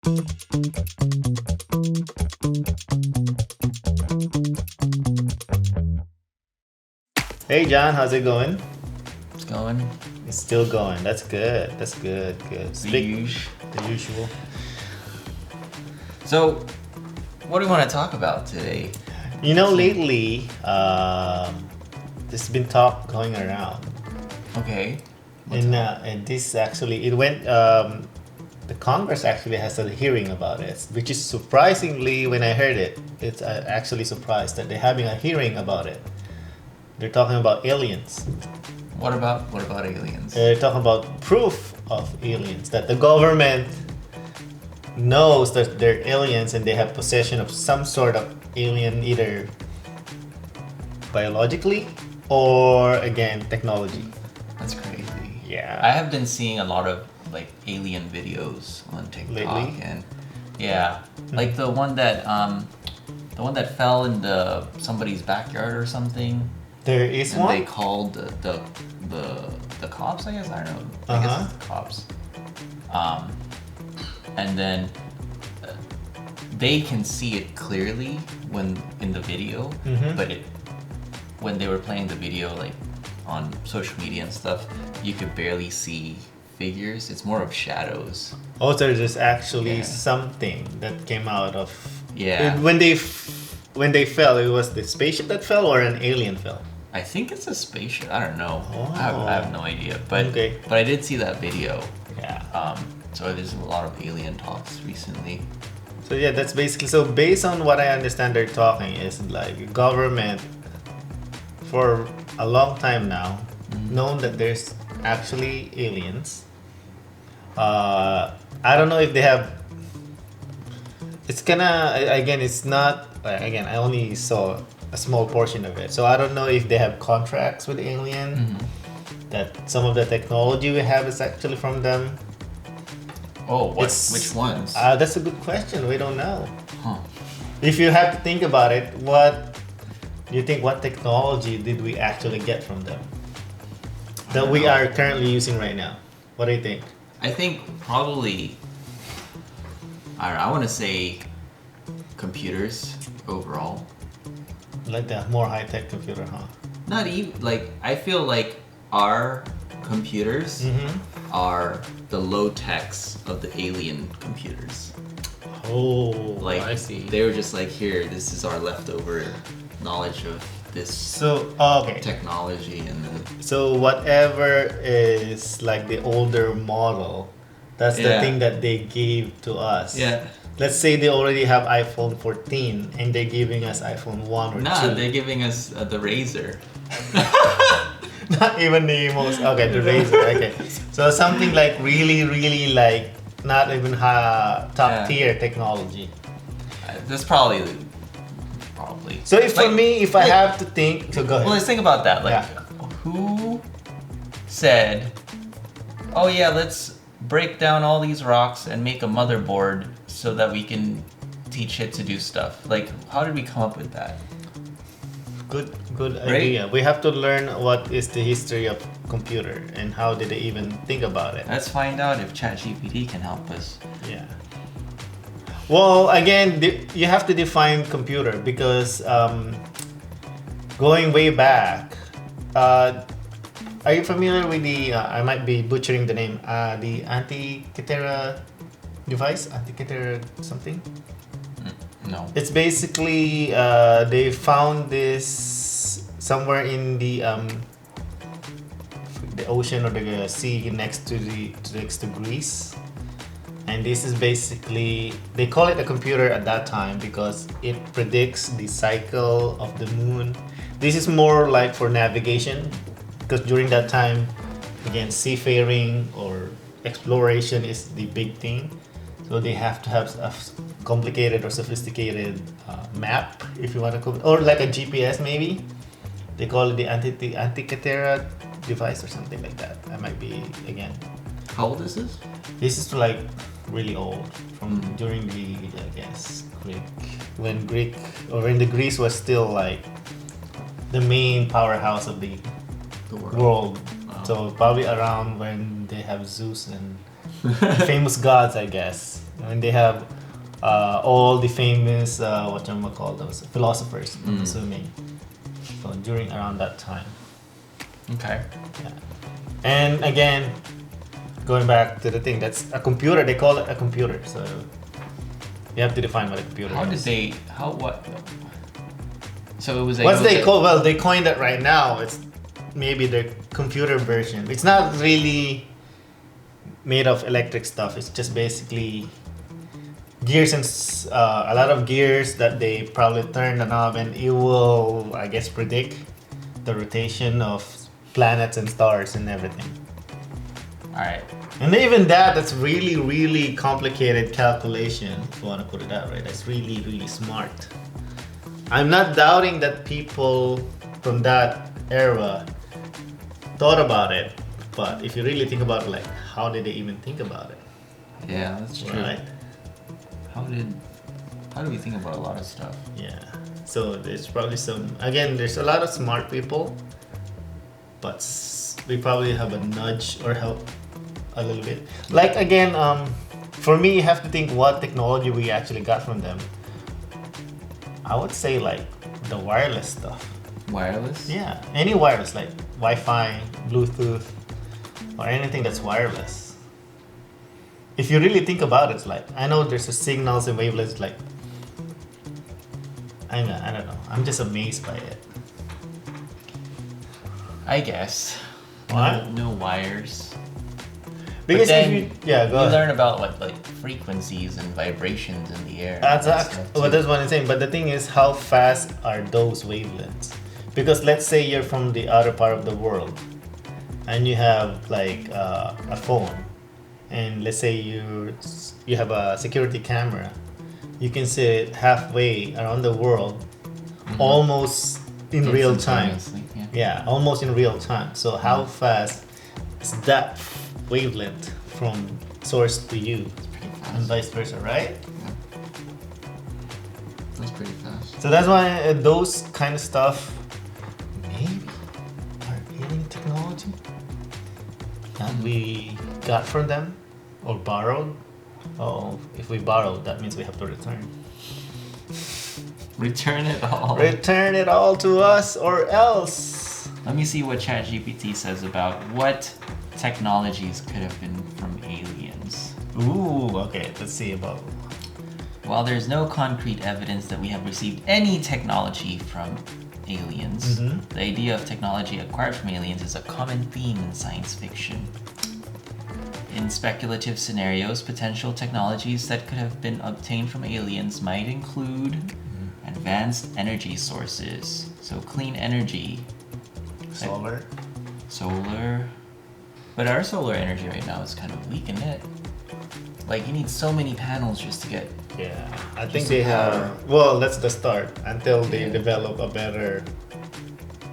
Hey John, how's it going? It's going. It's still going. That's good. That's good. Good. The usual. So, what do we want to talk about today? You know, lately, there's been talk going around, Okay. and this actually it went. The Congress actually has a hearing about it, which is surprisingly when I heard it, it's actually surprised that they're having a hearing about it. They're talking about aliens. What about aliens? They're talking about proof of aliens, that the government knows that they're aliens and they have possession of some sort of alien, either biologically or again technology. That's crazy. Yeah. I have been seeing a lot of like alien videos on TikTok Lately? and yeah, like the one that fell in somebody's backyard or something. There is And one. they called the cops, I guess. I don't know. I guess it's the cops. And then they can see it clearly when in the video, but when they were playing the video like on social media and stuff, you could barely see figures. It's more of shadows. Oh, so there's actually something that came out of. Yeah. When they fell, it was the spaceship that fell or an alien fell. I think it's a spaceship. I don't know. Oh. I have no idea. But Okay. but I did see that video. Yeah. So there's a lot of alien talks recently. So yeah, that's basically, so based on what I understand they're talking is like government for a long time now known that there's actually aliens. I don't know if they have, it's again, it's not, again, I only saw a small portion of it, so I don't know if they have contracts with alien, that some of the technology we have is actually from them. Oh, which ones? That's a good question. We don't know. Huh. If you have to think about it, what do you think? What technology did we actually get from them that we are currently using right now? What do you think? I think probably, I don't know, I want to say computers overall. Like the more high-tech computer, huh? Not even, like, I feel like our computers are the low-techs of the alien computers. Oh, Like, I see. they were just like, here, this is our leftover knowledge of this So okay. technology and So whatever is like the older model, that's the thing that they gave to us. Yeah. Let's say they already have iPhone 14 and they're giving us iPhone 1 or 2. Nah, they're giving us the Razor. Not even the most, okay, the Razor, okay. So something like really, really like not even top tier technology. That's probably. So if Like, for me, if I have to think, so go ahead. Well, let's think about that. Like, who said, "Oh yeah, let's break down all these rocks and make a motherboard so that we can teach it to do stuff"? Like, how did we come up with that? Good idea. We have to learn what is the history of computer and how did they even think about it. Let's find out if ChatGPT can help us. Yeah. Well, again, you have to define computer because going way back, are you familiar with the, I might be butchering the name, the Antikythera device? Antikythera something? No. It's basically, they found this somewhere in the ocean or the sea next to Greece. And this is basically, they call it a computer at that time because it predicts the cycle of the moon. This is more like for navigation because during that time, again, seafaring or exploration is the big thing. So they have to have a complicated or sophisticated map, if you want to call it, or like a GPS maybe. They call it the Antikythera device or something like that. I might be, again. How old is this? This is like really old, from during the, I guess, Greek, when the Greece was still like the main powerhouse of the world. So probably around when they have Zeus and famous gods, I guess. And they have all the famous what you call those philosophers, I'm assuming. So during around that time. Okay. Yeah. And again, going back to the thing, that's a computer. They call it a computer. So you have to define what a computer is. So it was What's they call? Well, they coined it right now. It's maybe the computer version. It's not really made of electric stuff. It's just basically gears and a lot of gears that they probably turn the knob and it will, I guess, predict the rotation of planets and stars and everything. All right. And even that's really, really complicated calculation, if you want to put it that way. That's really, really smart. I'm not doubting that people from that era thought about it, but if you really think about it, like, how did they even think about it? Yeah, that's true. Right? How do we think about a lot of stuff? Yeah. So there's probably there's a lot of smart people, but we probably have a nudge or help a little bit. Like again, for me, you have to think what technology we actually got from them. I would say like the wireless stuff. Wireless? Yeah, any wireless like Wi-Fi, Bluetooth, or anything that's wireless. If you really think about it, it's like, I know there's a signals and wavelengths, like, I don't know. I'm just amazed by it. I guess. What? No wires. Because but then if you learn about like frequencies and vibrations in the air. That's what I'm saying. But the thing is, how fast are those wavelengths? Because let's say you're from the other part of the world, and you have like a phone, and let's say you have a security camera, you can see it halfway around the world, almost in real time. Yeah, almost in real time. So how fast is that wavelength from source to you, and vice versa, right? Yeah. That's pretty fast. So that's why those kind of stuff maybe are alien technology that we got from them or borrowed. Oh, if we borrowed, that means we have to return. Return it all. Return it all to us or else. Let me see what ChatGPT says about what technologies could have been from aliens. Ooh, okay, let's see about. While there's no concrete evidence that we have received any technology from aliens, the idea of technology acquired from aliens is a common theme in science fiction. In speculative scenarios, potential technologies that could have been obtained from aliens might include advanced energy sources, so clean energy. Solar. But our solar energy right now is kind of weak, isn't it? Like, you need so many panels just to get... Yeah, I think they have... Well, that's the start. Until they develop a better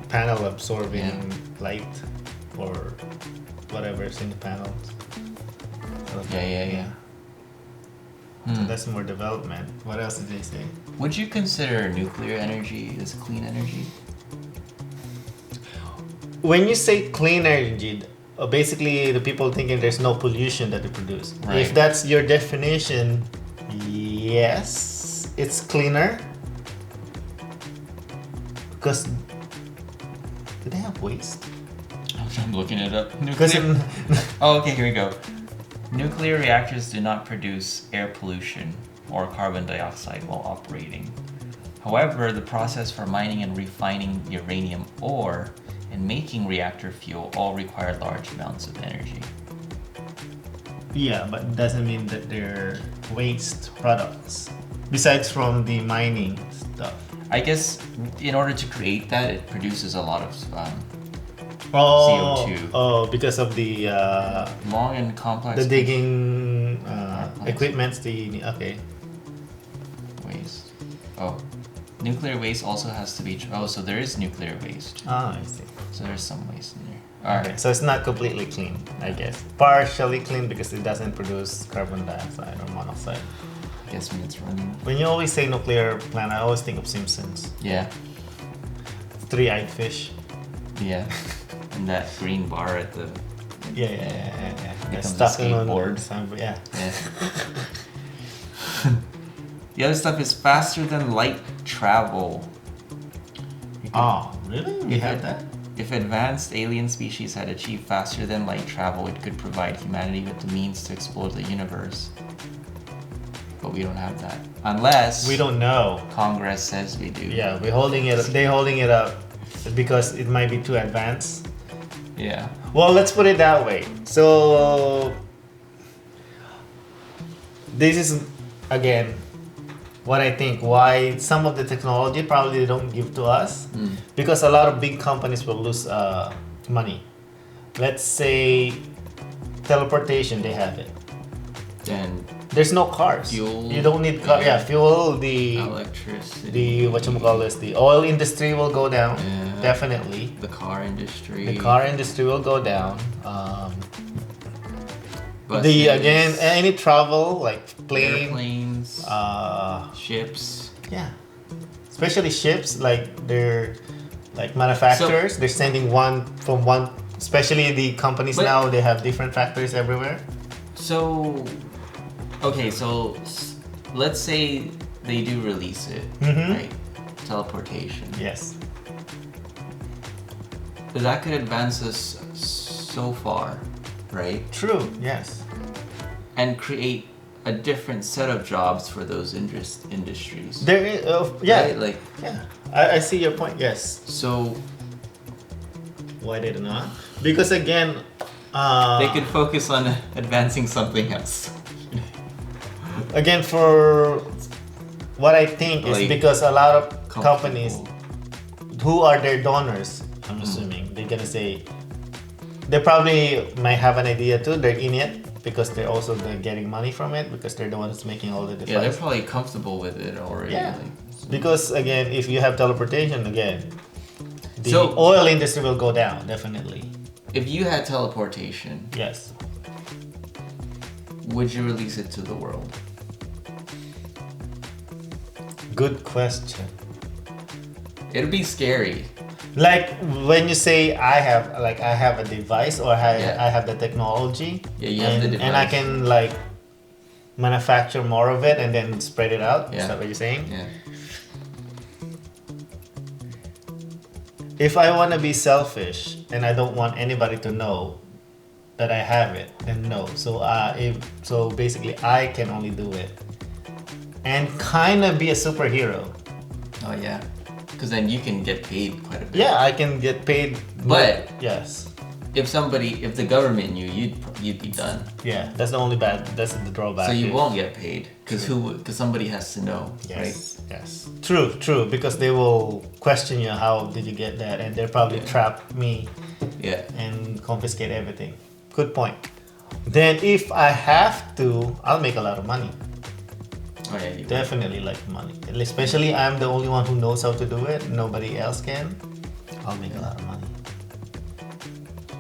panel absorbing light or whatever is in the panels. So So that's more development. What else did they say? Would you consider nuclear energy as clean energy? When you say clean energy, basically the people thinking there's no pollution that they produce. Right. If that's your definition, yes, it's cleaner. Because do they have waste? I'm looking it up. Nuclear. Oh, okay, here we go. Nuclear reactors do not produce air pollution or carbon dioxide while operating. However, the process for mining and refining uranium ore and making reactor fuel all require large amounts of energy. Yeah, but it doesn't mean that they're waste products. Besides from the mining stuff. I guess in order to create that, it produces a lot of CO2. Oh, because of the long and complex. The digging equipments. Okay. Waste. Oh, nuclear waste also has to be. So there is nuclear waste. Ah, I see. So there's some waste in there. All Okay, right. so it's not completely clean, I guess. Partially clean because it doesn't produce carbon dioxide or monoxide. I guess when it's running. When you always say nuclear plant, I always think of Simpsons. Yeah. Three-eyed fish. Yeah. And that green bar at the. Yeah. Becomes Stuck a skateboard. Yeah. The other stuff is faster than light travel. Oh, really? We If have it- that? If advanced alien species had achieved faster than light travel, it could provide humanity with the means to explore the universe. But we don't have that. Unless We don't know. Congress says we do. Yeah, we're holding it. They're holding it up because it might be too advanced. Yeah. Well, let's put it that way. So this is again what I think why some of the technology probably they don't give to us because a lot of big companies will lose money. Let's say teleportation, they have it. Then There's no cars. Fuel, You don't need car. yeah. Yeah, fuel. The electricity. whatchamacallit, the oil industry will go down. Yeah. Definitely. The car industry. The car industry will go down. Buses, Again any travel like plane. airplanes, ships. Yeah, especially ships like they're like manufacturers. They're sending one from one. Especially the companies But- now, they have different factories everywhere. So, okay, so let's say they do release it, right? Teleportation. Yes. But that could advance us so far, right? True. Yes. And create a different set of jobs for those industries. There is. Yeah. Right? Like, Yeah. I see your point. Yes. so Why did it not? Because again, they could focus on advancing something else. again for what I think is Like, because a lot of companies comfortable. who are their donors, I'm assuming they're gonna say they probably might have an idea too. They're in it because they're getting money from it because they're the ones making all the Yeah, they're devices. probably comfortable with it already. Yeah. Like, Because again, if you have teleportation again, the So- oil industry will go down definitely. if you had teleportation, Yes. would you release it to the world? Good question. It'd be scary. Like when you say I have a device or Yeah. I have the technology, Yeah, you have the and I device. can like manufacture more of it and then spread it out. Yeah. Is that what you're saying? Yeah. If I want to be selfish and I don't want anybody to know that I have it, then no. So basically I can only do it and kind of be a superhero. Oh yeah. Because then you can get paid quite a bit. Yeah, I can get paid. But- yes. If the government knew, you'd be done. Yeah, that's the drawback. So you here. won't get paid because somebody has to know, right? Yes, yes. True, because they will question you, how did you get that? And they'll probably trap me Yeah. and confiscate everything. Good point. Then if I have to, I'll make a lot of money. Oh yeah. You Definitely like money. Especially I'm the only one who knows how to do it. Nobody else can. I'll make a lot of money.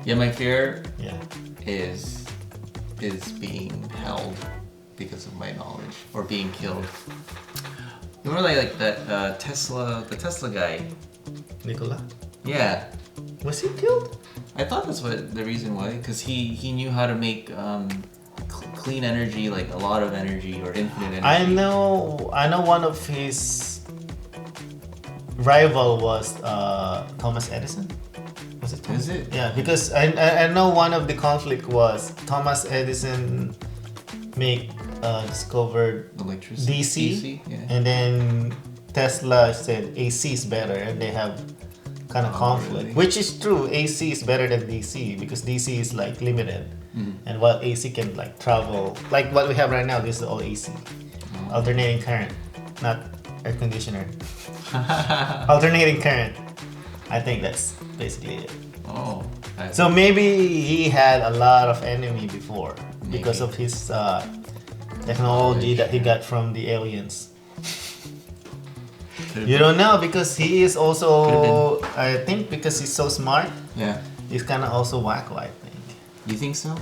Yeah. My fear Yeah. is being held because of my knowledge or being killed. You remember like that the Tesla guy? Nicola? Yeah. Was he killed? I thought that's what the reason why, because he knew how to make clean energy, like a lot of energy or infinite energy. I know one of his rival was Thomas Edison. Was it Thomas? Is it? Yeah, because I know one of the conflict was Thomas Edison discovered Electricity. DC, yeah. and then Tesla said AC is better, and they have kind of conflict, really? which is true. AC is better than DC because DC is like limited, and while AC can like travel, like what we have right now, this is all AC, alternating current, not air conditioner. Alternating current. I think that's basically it. Oh. So maybe he had a lot of enemy before because Maybe. of his technology that he got from the aliens. Could've You been. don't know because he is also, I think because he's so smart, Yeah. he's kind of also wacko, I think. You think so?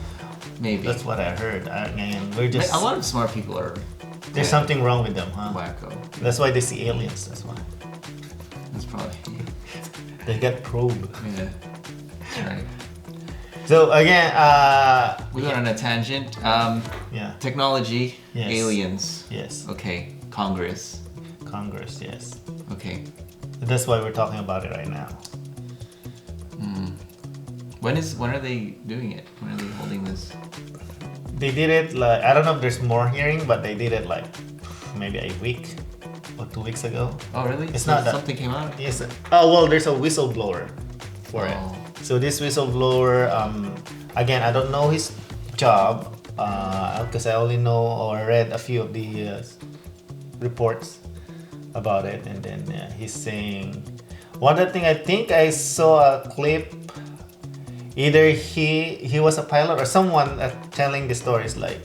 Maybe. That's what I heard. And we're just, A lot of smart people are. there's something wrong with them, huh? Wacko. That's why they see aliens, that's why. That's probably. They get probed. Yeah. That's right. So again, We went on a tangent. yeah. Technology, Yes. aliens. Yes. Okay, Congress. Congress, yes. Okay. That's why we're talking about it right now. When are they doing it? When are they holding this? They did it like, I don't know if there's more hearing, but they did it like maybe a week or 2 weeks ago. Oh, really? It's So not that. something came out? Yes. Oh, well, there's a whistleblower for it. Oh. So this whistleblower, again, I don't know his job because I only know or read a few of the reports about it, and then he's saying one other thing. I think I saw a clip. Either he was a pilot or someone telling the stories like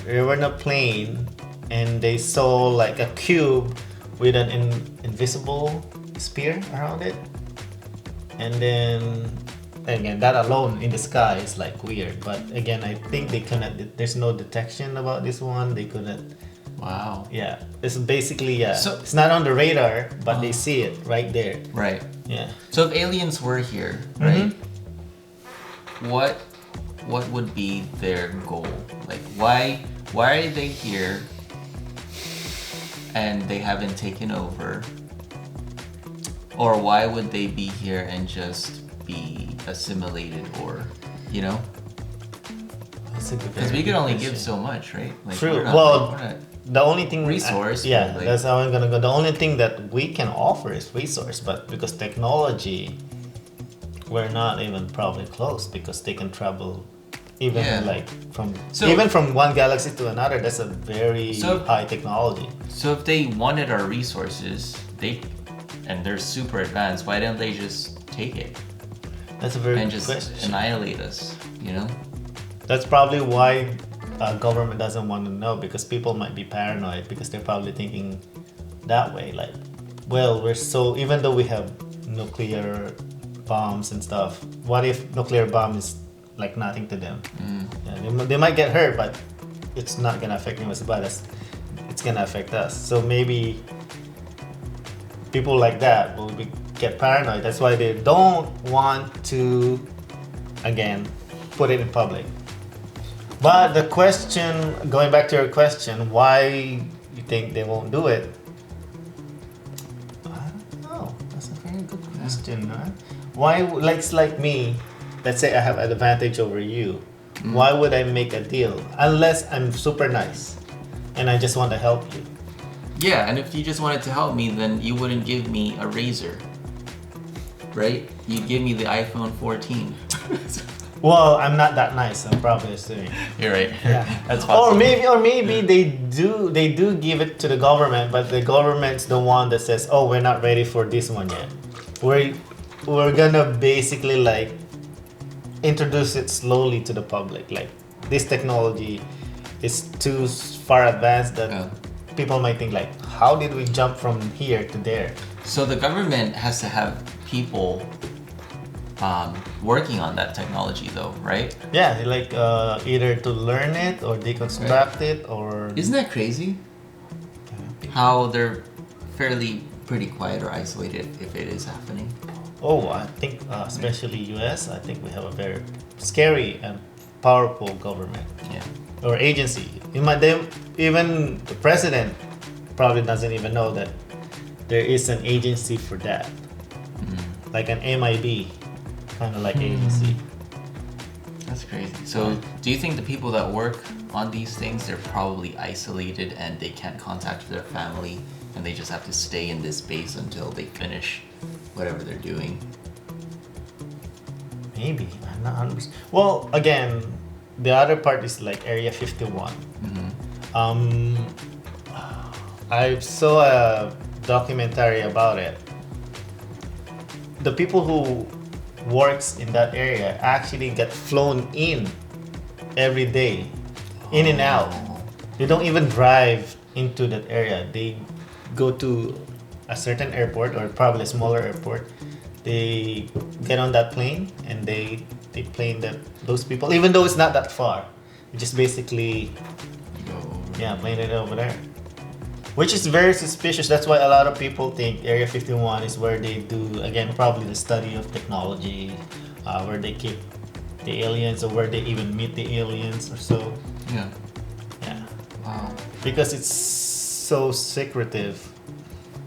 they were in a plane and they saw like a cube with an invisible spear around it, and then again that alone in the sky is like weird. But again, I think they couldn't. There's no detection about this one. They couldn't. Wow. Yeah, it's basically So- it's not on the radar, but they see it right there. Right. Yeah. So if aliens were here, right? What would be their goal? Like why are they here and they haven't taken over? Or why would they be here and just be assimilated, or you know? Because we can only give so much, right? Like, True. we're not- Well, we're not- the only thing Resource, yeah, but, like- that's how I'm gonna go. The only thing that we can offer is resource, but because technology, we're not even probably close because they can travel even Yeah. like from So- even from one galaxy to another. That's a very So- high technology. So if they wanted our resources, and they're super advanced, why don't they just take it That's a very and good just question. annihilate us? You know? That's probably why government doesn't want to know, because people might be paranoid because they're probably thinking that way. Like, well, we're so, even though we have nuclear bombs and stuff, what if nuclear bomb is like nothing to them? Yeah, they might get hurt, but it's not gonna affect them as bad as it's gonna affect us. So maybe people like that will get paranoid. That's why they don't want to, again, put it in public. But the question, going back to your question, why you think they won't do it? I don't know. That's a very good question. Huh? Why, like me, let's say I have an advantage over you. Why would I make a deal? Unless I'm super nice and I just want to help you. Yeah, and if you just wanted to help me, then you wouldn't give me a razor, right? You'd give me the iPhone 14. Well, I'm not that nice. I'm probably assuming. You're right. Yeah. That's possible. Or maybe they do give it to the government, but the government's the one that says, "Oh, we're not ready for this one yet. We're gonna basically like introduce it slowly to the public. Like this technology is too far advanced that people might think like, how did we jump from here to there?" So the government has to have people working on that technology, though, right? Yeah, like either to learn it or deconstruct it or. Isn't that crazy? How they're pretty quiet or isolated if it is happening. Oh, I think especially US, I think we have a very scary and powerful government. Yeah. Or agency. Even the president probably doesn't even know that there is an agency for that. Like an MIB, kind of like agency. That's crazy. So, do you think the people that work on these things, they're probably isolated and they can't contact their family and they just have to stay in this base until they finish whatever they're doing? Maybe. I'm not 100%. Well, again, the other part is like Area 51. I saw a documentary about it. The people who works in that area actually get flown in every day, in and out. They don't even drive into that area. They go to a certain airport or probably a smaller airport. They get on that plane and they plane those people, even though it's not that far. You just basically plane it over there. Which is very suspicious. That's why a lot of people think Area 51 is where they do, again, probably the study of technology, where they keep the aliens or where they even meet the aliens or so. Yeah. Yeah. Wow. Because it's so secretive.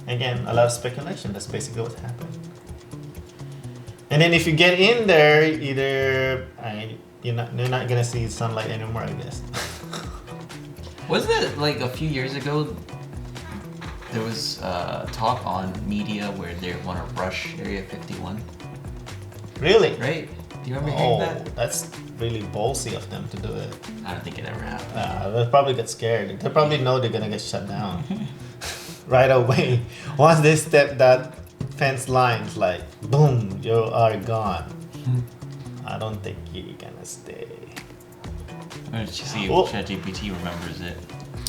Again, a lot of speculation. That's basically what happened. And then if you get in there, you're not gonna see sunlight anymore, I guess. Wasn't it like a few years ago? There was talk on media where they want to rush Area 51. Really? Right? Do you remember hearing that? That's really ballsy of them to do it. I don't think it ever happened. They'll probably get scared. They probably know they're gonna get shut down right away. Once they step that fence lines, like boom, you are gone. I don't think you're gonna stay. Let's see if Well- ChatGPT remembers it.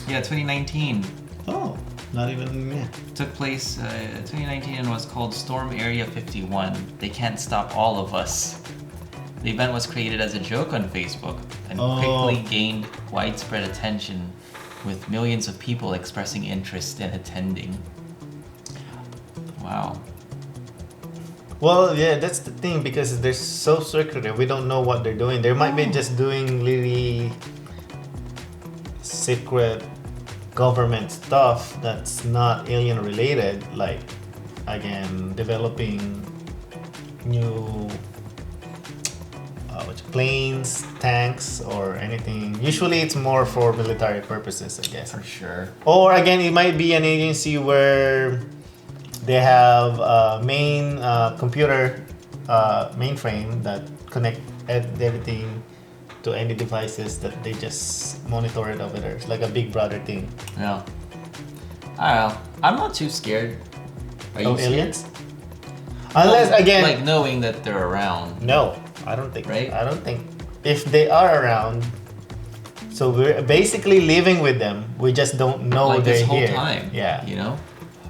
Yeah, 2019. Oh, not even yeah. Took place 2019 and was called Storm Area 51. They can't stop all of us. The event was created as a joke on Facebook and quickly gained widespread attention, with millions of people expressing interest in attending. Wow. Well, yeah, that's the thing because they're so secretive. We don't know what they're doing. They might be just doing really secret government stuff that's not alien related, like again developing new planes, tanks, or anything. Usually, it's more for military purposes, I guess. For sure. Or again, it might be an agency where they have a main computer mainframe that connect everything to any devices that they just monitor it over there. It's like a Big Brother thing. Yeah. I don't know. I'm not too scared. Are you scared? Aliens? Unless again, like knowing that they're around. no, I don't think. Right? I don't think if they are around. So we're basically living with them. We just don't know Like they're this whole here. time. Yeah. You know?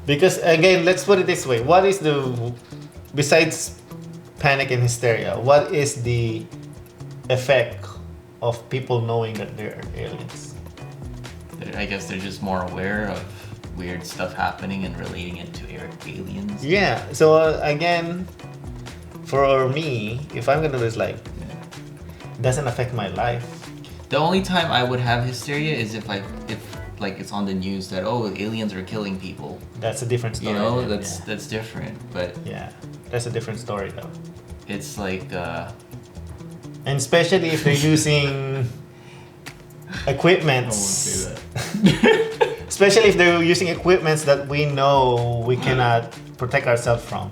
Because again, let's put it this way: what is besides panic and hysteria? What is the effect of people knowing that they're aliens? I guess they're just more aware of weird stuff happening and relating it to aliens. Yeah. So again, for me, if I'm gonna do this, like, it doesn't affect my life. The only time I would have hysteria is if like it's on the news that aliens are killing people. That's a different story. You know, then, that's different. But yeah, that's a different story though. it's like And especially if they're using equipments. I won't say that. Especially if they're using equipments that we know we cannot protect ourselves from.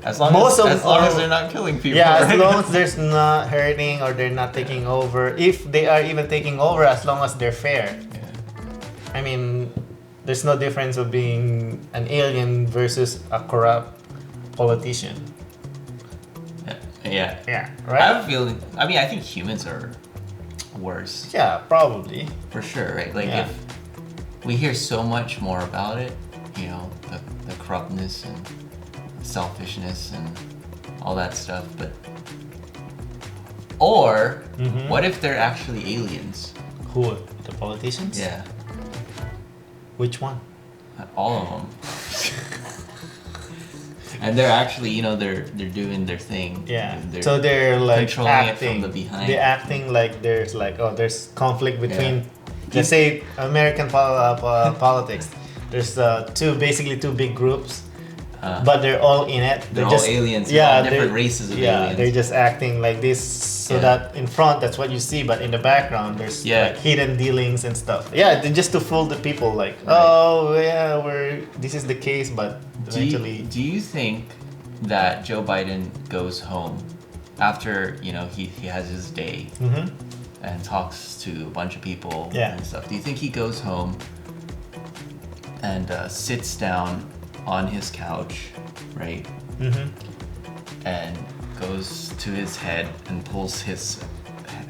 As long as they're not killing people. Yeah, right? as long as there's not hurting or they're not taking over. If they are even taking over, as long as they're fair. Yeah. I mean, there's no difference of being an alien versus a corrupt politician. Yeah. Yeah, I right? have a feeling. I mean, I think humans are worse Yeah, probably. for sure, right? Like Yeah. if we hear so much more about it, you know, the corruptness and selfishness and all that stuff, but or what if they're actually aliens? Who? The politicians? Yeah, Which one? all of them. And they're actually, you know, they're doing their thing. Yeah. They're So they're like controlling acting. it from the behind. They're acting like there's conflict between, let's say, American politics. There's basically two big groups, but they're all in it. They're all just aliens. Yeah, all different they're- races of yeah, aliens. they're just acting like this, so that in front that's what you see, but in the background there's like hidden dealings and stuff. Yeah, just to fool the people, like, oh yeah, this is the case, but eventually. Do you think that Joe Biden goes home after, you know, he has his day and talks to a bunch of people and stuff? Do you think he goes home and sits down on his couch, right? And goes to his head and pulls his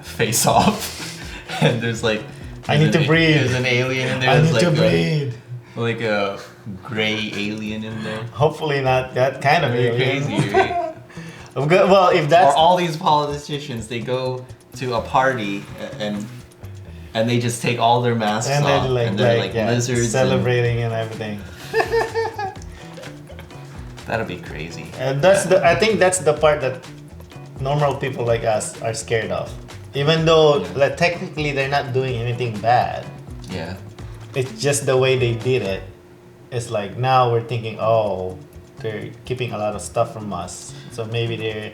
face off, and there's like, I need to breathe. There's an alien in there. I There's need to like breathe. like a gray alien in there. Hopefully not that kind of Very alien. crazy, right? Well, if that's Or all these politicians, they go to a party and they just take all their masks and off, they're and they're like lizards. celebrating and everything. That'd be crazy. And I think that's the part that normal people like us are scared of. Even though Yeah. like, technically they're not doing anything bad. Yeah. It's just the way they did it. It's like now we're thinking, oh, they're keeping a lot of stuff from us. So maybe they're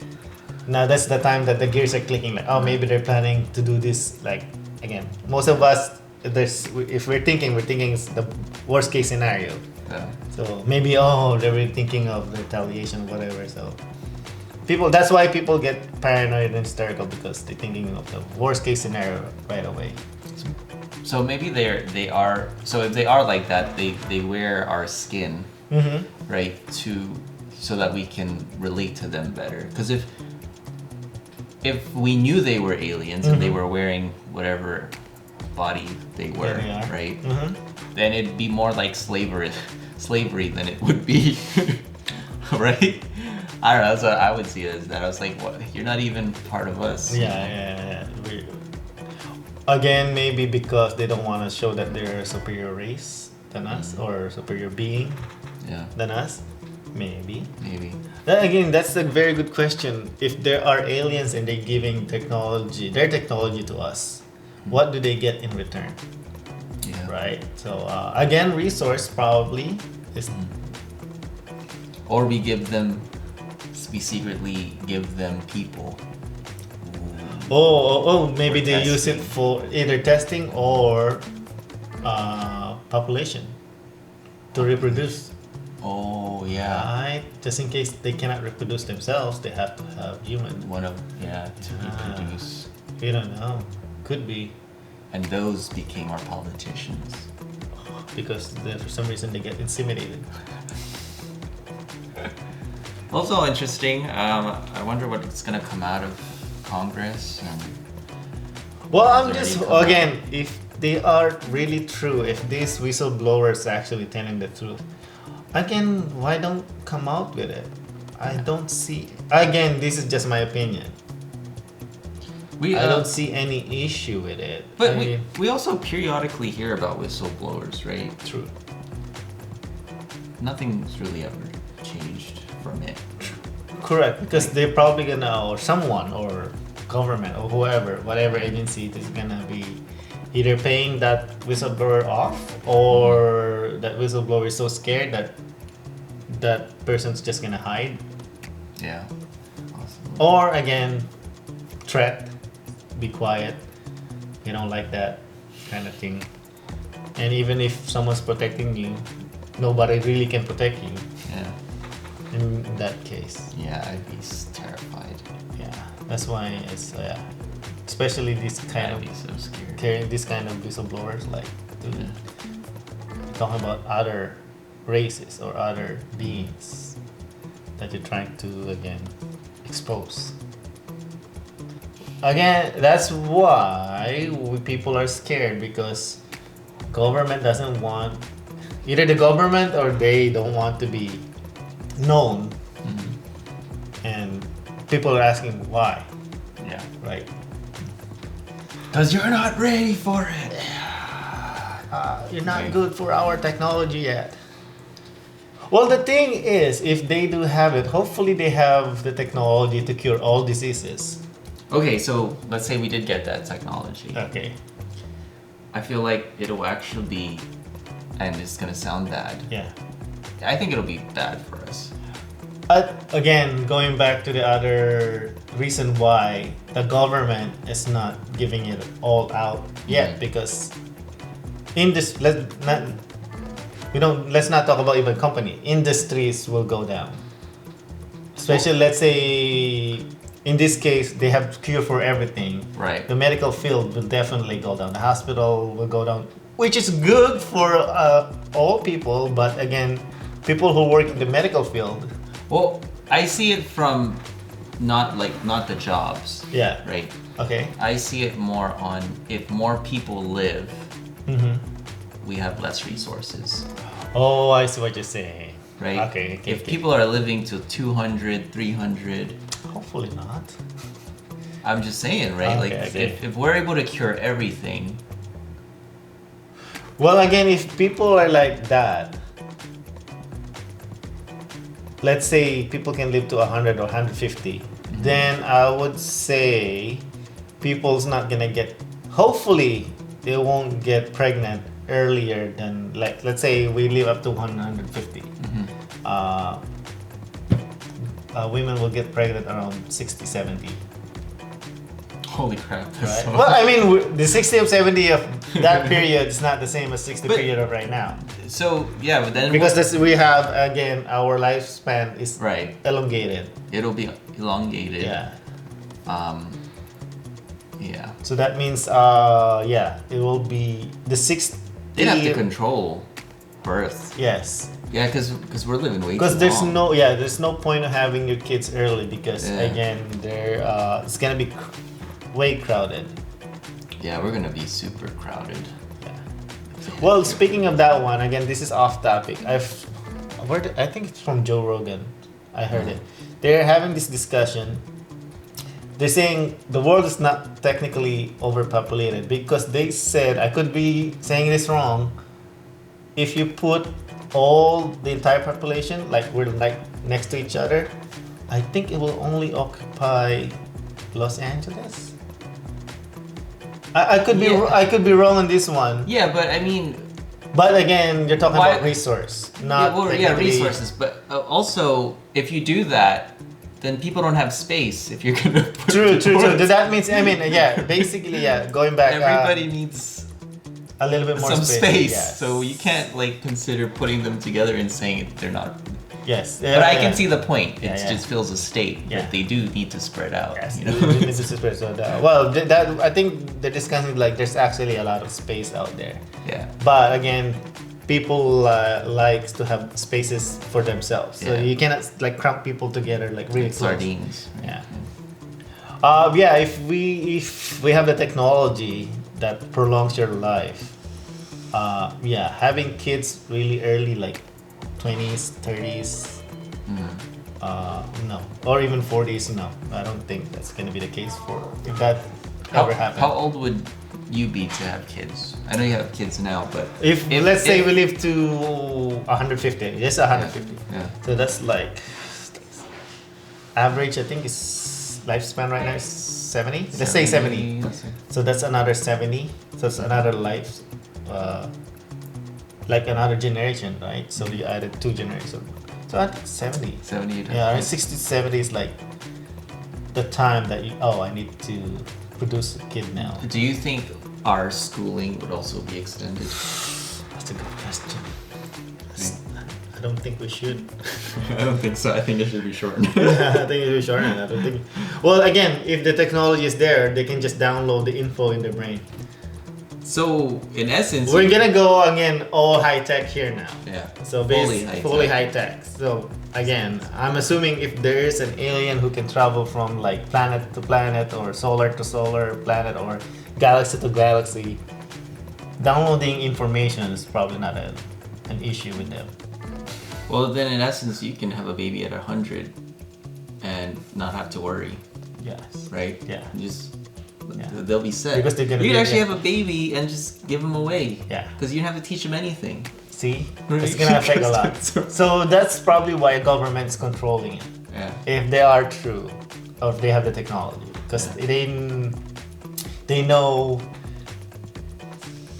now that's the time that the gears are clicking. Like, oh, maybe they're planning to do this. Like again, most of us, if we're thinking it's the worst case scenario. Yeah. So maybe they were thinking of retaliation, whatever. So that's why people get paranoid and hysterical because they're thinking of the worst case scenario right away. So maybe they are. So if they are like that, they wear our skin, right? So that we can relate to them better. Because if we knew they were aliens and they were wearing whatever body they were, right? Then it'd be more like slavery than it would be, right? I don't know. So I would see it as that. I was like, "What? You're not even part of us." Yeah. Again, maybe because they don't want to show that they're a superior race than us or superior being than us. Maybe. Again, that's a very good question. If there are aliens and they're giving their technology to us, what do they get in return? Yeah. Right. So again, resource probably is. Or we secretly give them people. Maybe they use it for either testing or population to reproduce. Oh yeah. Right. Just in case they cannot reproduce themselves, they have to have human. To reproduce. We don't know. Could be. And those became our politicians. Because for some reason they get inseminated. Also interesting. I wonder what's gonna come out of Congress. Well, I'm just again, if they are really true, if these whistleblowers actually telling the truth, again, why don't come out with it? I don't see. Again, this is just my opinion. I don't see any issue with it. But we also periodically hear about whistleblowers, right? True. Nothing's really ever changed from it. Correct, because they're probably gonna, or someone, or government, or whoever, whatever agency is gonna be either paying that whistleblower off, or that whistleblower is so scared that person's just gonna hide. Yeah. Awesome. Or again, threat, be quiet. You don't like that kind of thing. And even if someone's protecting you, nobody really can protect you. Yeah. In that case. Yeah, I'd be terrified. Yeah, that's why it's especially this kind I'd be so scared. carrying this kind of whistleblowers, like talking about other races or other beings that you're trying to again expose. Again, that's why people are scared, because government doesn't want, either the government or they don't want to be known. And people are asking why. Yeah. Right. Because you're not ready for it. You're not good for our technology yet. Well, the thing is, if they do have it, hopefully they have the technology to cure all diseases. Okay, so let's say we did get that technology. Okay. I feel like it'll actually be, and it's gonna sound bad. Yeah. I think it'll be bad for us. Again, going back to the other reason why the government is not giving it all out yet, because in this, let's not talk about even company. Industries will go down. Especially, let's say, in this case, they have cure for everything. Right. The medical field will definitely go down. The hospital will go down, which is good for all people. But again, people who work in the medical field. Well, I see it from not the jobs. Yeah. Right. Okay. I see it more on if more people live, we have less resources. Oh, I see what you're saying. Right? Okay. If people are living to 200, 300... Hopefully not. I'm just saying, right? Okay. If we're able to cure everything... Well, again, if people are like that, let's say people can live to 100 or 150, then I would say people's not gonna get. Hopefully, they won't get pregnant earlier than, like, let's say we live up to 150. Women will get pregnant around 60, 70. Holy crap. Right? Well, I mean, the 60 or 70 of that period is not the same as 60 period of right now. So, yeah, but then... Because we have, again, our lifespan is elongated. It'll be elongated. Yeah. Yeah. So that means, it will be the 60... They'd have to control birth. Yes. Yeah, because we're living way too long. Because there's no point of having your kids early because, again, it's going to be way crowded. Yeah, we're going to be super crowded. Yeah. Well, speaking of that one, again, this is off topic. I think it's from Joe Rogan. I heard it. They're having this discussion. They're saying the world is not technically overpopulated because they said, I could be saying this wrong, if you put the entire population, like we're like next to each other, I think it will only occupy Los Angeles. I could be wrong on this one. Yeah, but I mean... But again, you're talking about resource, not resources. But also, if you do that, then people don't have space if you're gonna put True. That means, basically, going back... Everybody needs... a little bit more space. Yes. So you can't consider putting them together and saying they're not. Yes. But I can see the point. It just fills a state that they do need to spread out. Yes. You know? They need to spread out. Well, that I think they're discussing there's actually a lot of space out there. Yeah. But again, people likes to have spaces for themselves. So you cannot cramp people together really close. Sardines. Yeah. If we have the technology that prolongs your life, having kids really early, like 20s, 30s, no, or even 40s, no, I don't think that's gonna be the case if that ever happens. How old would you be to have kids? I know you have kids now, but if let's say we live to 150, just 150, so that's average. I think is lifespan right now is 70. Let's say 70. So that's another 70. So it's another life, another generation, right? So you added 2 generations. So I think 70. 70. Yeah, 60 to 70 is the time that I need to produce a kid now. Do you think our schooling would also be extended? That's a good question. I don't think we should. I don't think so. I think it should be shortened. I think it should be shortened. I don't think. Well, again, if the technology is there, they can just download the info in their brain. So, in essence, we're gonna go again all high tech here now. Yeah. So fully high tech. So again, I'm assuming if there is an alien who can travel from planet to planet or solar to solar planet or galaxy to galaxy, downloading information is probably not an issue with them. Well, then in essence, you can have a baby at 100 and not have to worry. Yes. Right? Yeah. They'll be set. Because they're gonna you can actually have a baby and just give them away. Yeah. Because you don't have to teach them anything. See? It's gonna affect a lot. So that's probably why government is controlling it. Yeah. If they are true, or if they have the technology. Because they know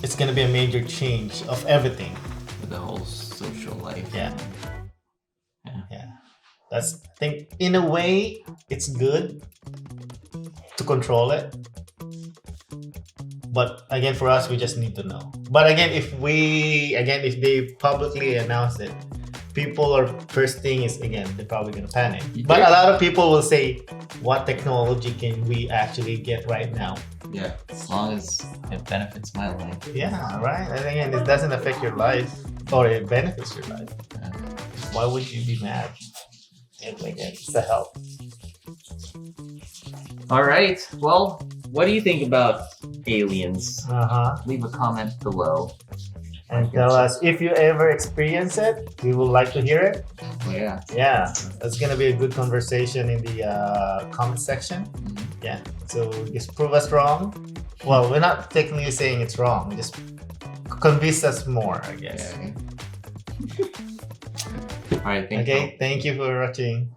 it's gonna be a major change of everything. The whole social life. Yeah. I think in a way it's good to control it, but again for us we just need to know. But again if they publicly announce it, first thing is they're probably gonna panic. But a lot of people will say, what technology can we actually get right now? Yeah, as long as it benefits my life. Yeah, right. And again, it doesn't affect your life, or it benefits your life. Yeah. Why would you be mad? It's a help. All right. Well, what do you think about aliens? Leave a comment below. And tell us if you ever experience it. We would like to hear it. Yeah. Yeah. It's going to be a good conversation in the comment section. Yeah. So just prove us wrong. Well, we're not technically saying it's wrong. Just convince us more, I guess. Yeah. All right. Thank you. Thank you for watching.